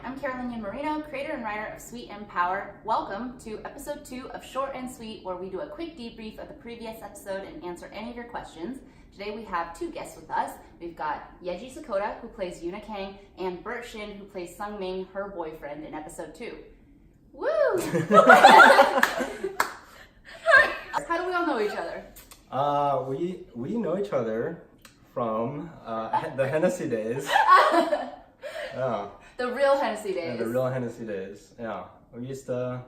I'm Carolyn Marino, creator and writer of Sweet and Power. Welcome to episode 2 of Short and Sweet, where we do a quick debrief of the previous episode and answer any of your questions. Today we have 2 guests with us. We've got Yeji Sakota, who plays Yuna Kang, and Bert Shin, who plays Sung Ming, her boyfriend, in episode 2. Woo! How do we all know each other? We know each other from the Hennessy days. Yeah. The real Hennessy days. Yeah, the real Hennessy days. Yeah. We used to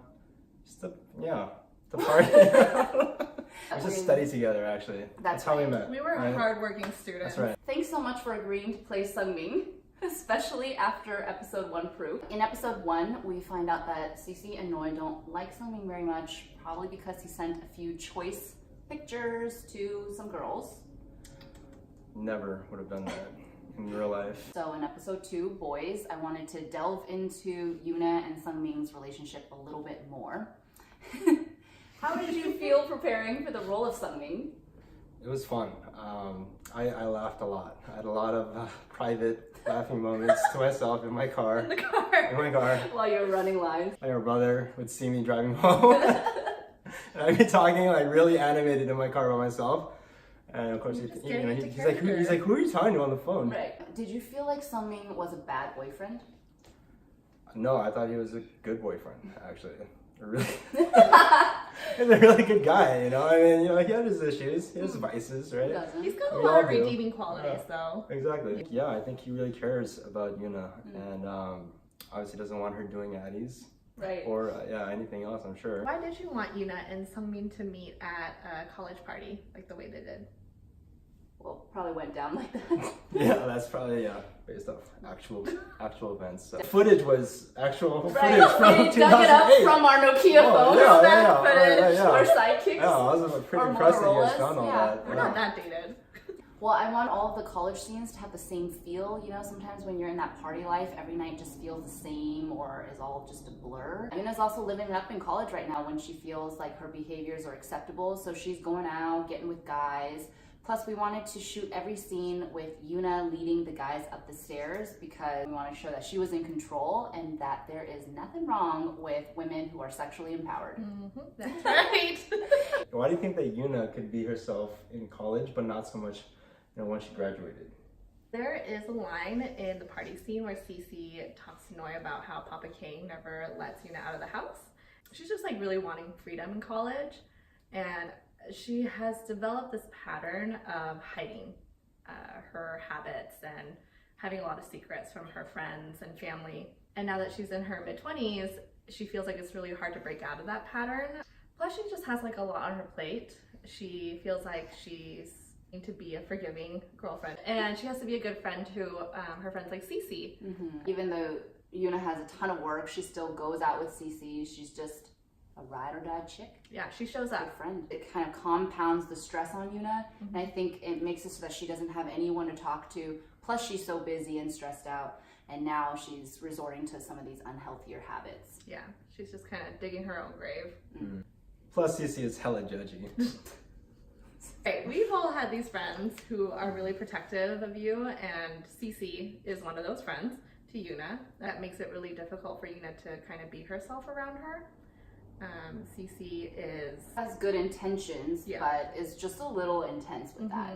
party. We used to study together, actually. That's how we met. We were hardworking students. That's right. Thanks so much for agreeing to play Sung Ming, especially after episode 1 proved. In episode 1, we find out that Cece and Noi don't like Sung Ming very much, probably because he sent a few choice pictures to some girls. Never would have done that in real life. So in episode 2, boys, I wanted to delve into Yuna and Sung Ming's relationship a little bit more. How did you feel preparing for the role of Sung Ming? It was fun. I laughed a lot. I had a lot of private laughing moments to myself in my car. In the car. In my car. While you were running live. My brother would see me driving home. And I'd be talking like really animated in my car by myself. And of course, he's like, who are you talking to on the phone? Right. Did you feel like Sung Ming was a bad boyfriend? No, I thought he was a good boyfriend, actually. He's a really good guy, you know? I mean, he had his issues, he has vices, right? He's got a lot of redeeming qualities, though. Exactly. Yeah, I think he really cares about Yuna, and obviously doesn't want her doing Addies. Right. Or, anything else, I'm sure. Why did you want Yuna and Sung Ming to meet at a college party, like the way they did? Well, probably went down like that. Yeah, that's probably, based off actual events. So. Footage was actual footage from 2008. We dug it up from our Nokia phones. Footage, or sidekicks. Yeah, I was pretty impressed that you guys found all that. We're not that dated. Well, I want all of the college scenes to have the same feel. You know, sometimes when you're in that party life, every night just feels the same or is all just a blur. Yuna's also living it up in college right now when she feels like her behaviors are acceptable. So she's going out, getting with guys. Plus, we wanted to shoot every scene with Yuna leading the guys up the stairs because we want to show that she was in control and that there is nothing wrong with women who are sexually empowered. Mm-hmm. That's right. Why do you think that Yuna could be herself in college, but not so much, once she graduated? There is a line in the party scene where Cece talks to Noi about how Papa King never lets Yuna out of the house. She's just like really wanting freedom in college, and she has developed this pattern of hiding her habits and having a lot of secrets from her friends and family. And now that she's in her mid-20s, she feels like it's really hard to break out of that pattern. Plus, she just has like a lot on her plate. She feels like she's to be a forgiving girlfriend, and she has to be a good friend to her friends like Cece. Mm-hmm. Even though Yuna has a ton of work, she still goes out with Cece. She's just a ride or die chick. Yeah, she shows up. Good friend. It kind of compounds the stress on Yuna, and I think it makes it so that she doesn't have anyone to talk to. Plus, she's so busy and stressed out, and now she's resorting to some of these unhealthier habits. Yeah, she's just kind of digging her own grave. Mm-hmm. Plus, Cece is hella judgy. Right, we've all had these friends who are really protective of you, and Cece is one of those friends to Yuna. That makes it really difficult for Yuna to kind of be herself around her. Cece has good intentions, but is just a little intense with that.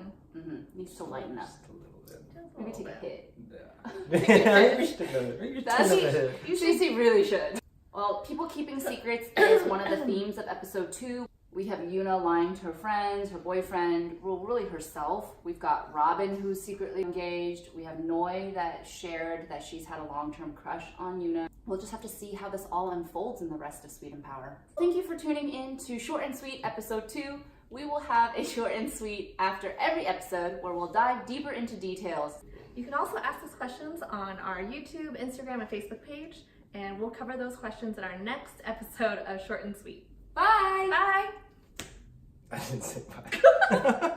Needs to lighten up. Just a little bit. Maybe take a hit. Yeah. Maybe take a hit. Cece really should. Well, people keeping secrets is one of the themes of episode 2. We have Yuna lying to her friends, her boyfriend, well, really herself. We've got Robin, who's secretly engaged. We have Noi that shared that she's had a long-term crush on Yuna. We'll just have to see how this all unfolds in the rest of Sweet and Power. Thank you for tuning in to Short and Sweet episode 2. We will have a Short and Sweet after every episode where we'll dive deeper into details. You can also ask us questions on our YouTube, Instagram, and Facebook page, and we'll cover those questions in our next episode of Short and Sweet. Bye! Bye! I didn't say bye.